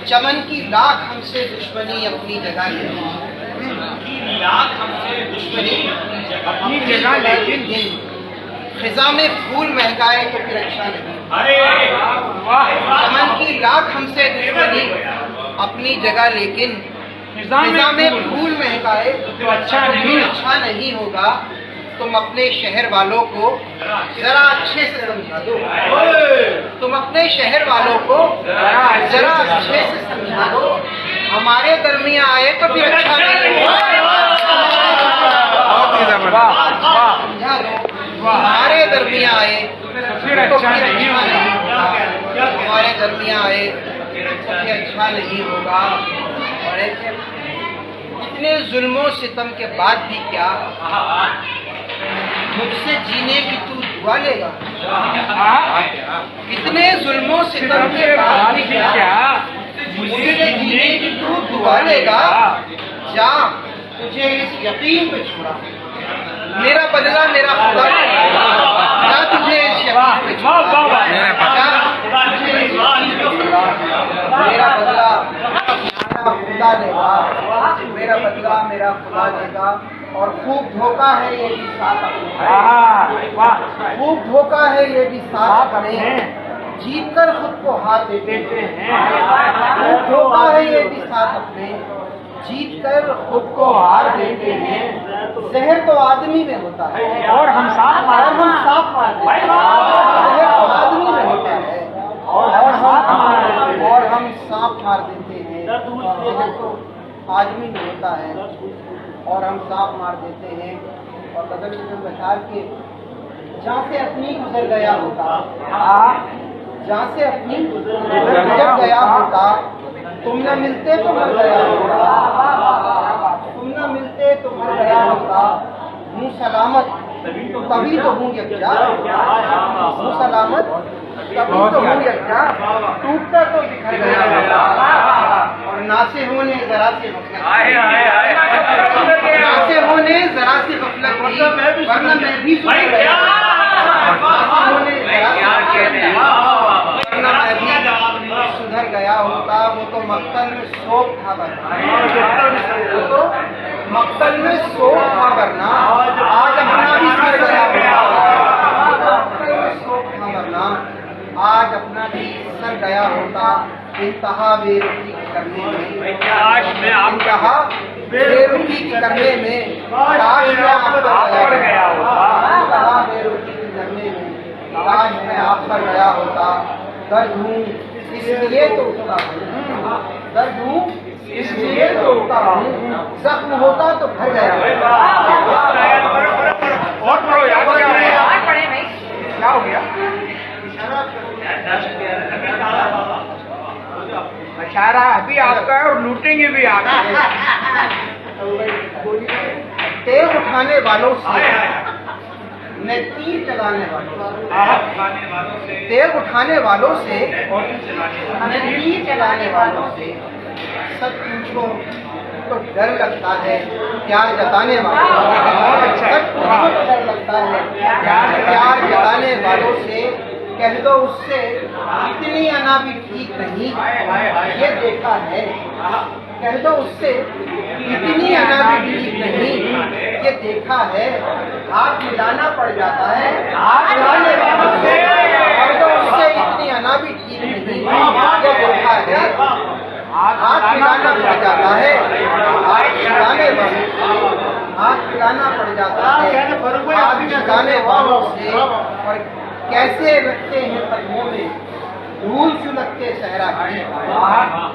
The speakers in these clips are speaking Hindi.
चमन की लाख हमसे दुश्मनी अपनी जगह लेकिन अपनी जगह लेकिन खिजा में फूल महकाए तो फिर अच्छा नहीं। चमन की लाख हमसे दुश्मनी अपनी जगह लेकिन खिजा में फूल महकाए तो अच्छा नहीं होगा। तुम अपने शहर वालों को जरा अच्छे से समझा दो। तुम अपने शहर वालों को जरा अच्छे से समझा दो। हमारे दरमियां आए तो फिर अच्छा नहीं होगा। समझा दो। हमारे दरमियां आए तो फिर अच्छा नहीं होगा। हमारे दरमियां आए तो फिर अच्छा नहीं होगा। और इतने जुल्मों सितम के बाद भी क्या मुझसे जीने की तू दुआ लेगा? इतने जुल्मों सितम के बाद भी क्या मुझसे जीने की तू दुआ लेगा? जा तुझे इस यकीन पे छोड़ा, मेरा बदला मेरा खुदा जा तुझे इस यकीन पे छोड़ा। मेरा बदला खुदा लेगा, मेरा बदला मेरा खुदा लेगा। और खूब धोखा है ये भी साथ अपने, खूब धोखा है ये भी साथ अपने, जीत कर खुद को हार देते हैं। खूब धोखा है ये भी साथ अपने, जीत कर खुद को हार देते हैं। जहर तो आदमी में होता है और हम साफ मार देते हैं। जहर तो आदमी में होता है और हम सांप मार देते हैं। जहर तो आदमी में होता है और हम सांप मार देते हैं। और बदल बचार के जहाँ से अपनी गुजर गया होता, जहाँ से अपनी गुजर गया होता, तुम न मिलते तो मर गया होता। तुम न मिलते तो मर गया होता। हूँ सलामत तभी तो हूँ यज्ञा, हूँ सलामत तभी तो हूँ यज्ञा। टूटता तो बिखर गया होता। और नासे होने जरा से नासे होने जरा सी गफलत थी, वरना मैं भी सुधर गया। वरना मैं भी सुधर गया होता। वो तो मक्तल में शोक था वरना, वो तो मक्तल में शोक था वरना आज अपना भी सर गया होता। मक्तल में शोक था वरना आज अपना भी सर गया होता। इंतहा बेरुखी करने में, इंतहा बेरुखी करने में काश मैं आप पर गया होता। इंतहा बेरुखी करने में काश मैं आप पर गया होता। दर्द हूँ इसलिए तो उठता हूँ, दर्द हूँ इसलिए तो उठता हूँ। जख्म होता तो भर गया होता। और पढ़ो यार, क्या हो गया? इशारा अभी आपका है और लूटेंगे भी आपका। तेज उठाने वालों से मैं तीर चलाने वालों से, तेज उठाने वालों से मैं तीर चलाने वालों से सब पूछो तो डर लगता है प्यार जताने वालों से। सब पूछो तो डर लगता है प्यार जताने वालों से। कह दो उससे इतनी अना भी ठीक नहीं ये देखा है। कह दो उससे इतनी अना भी ठीक नहीं ये देखा है। हाथ मिलाना पड़ जाता है हाथ मिलाने वालों से। कह दो उससे इतनी अना भी ठीक नहीं ये देखा है। हाथ मिलाना पड़ जाता है हाथ मिलाने वालों से, हाथ मिलाना पड़ जाता है हाथ मिलाने वालों से। और कैसे रखते हैं कदमों में धूल सुलगते सहरा की,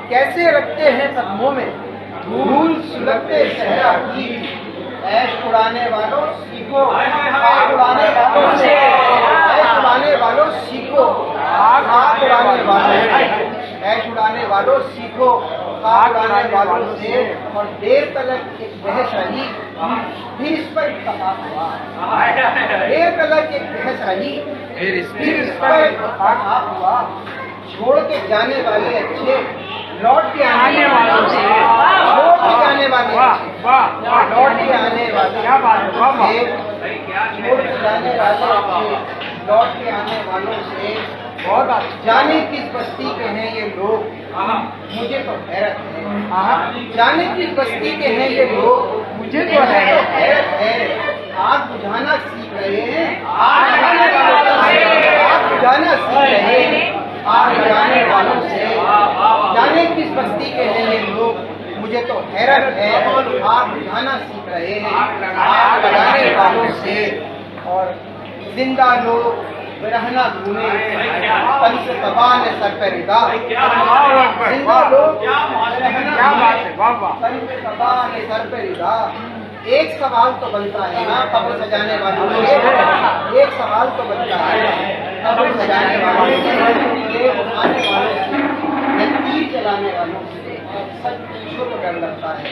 कैसे रखते हैं कदमों में धूल सुलगते सहरा की। ऐश उड़ाने वालों सीखो, आग उड़ाने वालों से ऐश उड़ाने वालों सीखो, आग उड़ाने वालों ऐश उड़ाने वालों सीखो, आग उड़ाने वालों से। और देर तलक एक बहस रही फिर इस पर इत्तफाक हुआ। देर तलक एक बहस रही फिर इस पर इत्तफाक हुआ। छोड़ के जाने वाले अच्छे लौट के आने वालों से, छोड़ के जाने वाले लौट के आने वाले छोड़ के जाने वाले अच्छे लौट के आने वालों से। बहुत अच्छा। जाने किस बस्ती के हैं ये लोग, मुझे तो हैरत है। जाने किस बस्ती के हैं ये लोग, मुझे तो हैरत है। आग बुझाना सीख रहे हैं, आग बुझाना सीख रहे हैं, आग लगाने वालों से। जाने किस बस्ती के हैं ये लोग, मुझे तो हैरत है। आग बुझाना सीख रहे हैं, आग लगाने वालों से। और जिंदा लोग रहना घूमे, पंच कबान सर पर रिदा। जिंदा लोग क्या बात है, वाह वाह। पंच कबान सर पर रिदा। एक सवाल तो बनता है ना कब्र सजाने वालों से, एक सवाल तो बनता है कब्र सजाने वालों से, ये उठाने वालों से, ये तीर चलाने वालों से। सब चीजों को डर लगता है।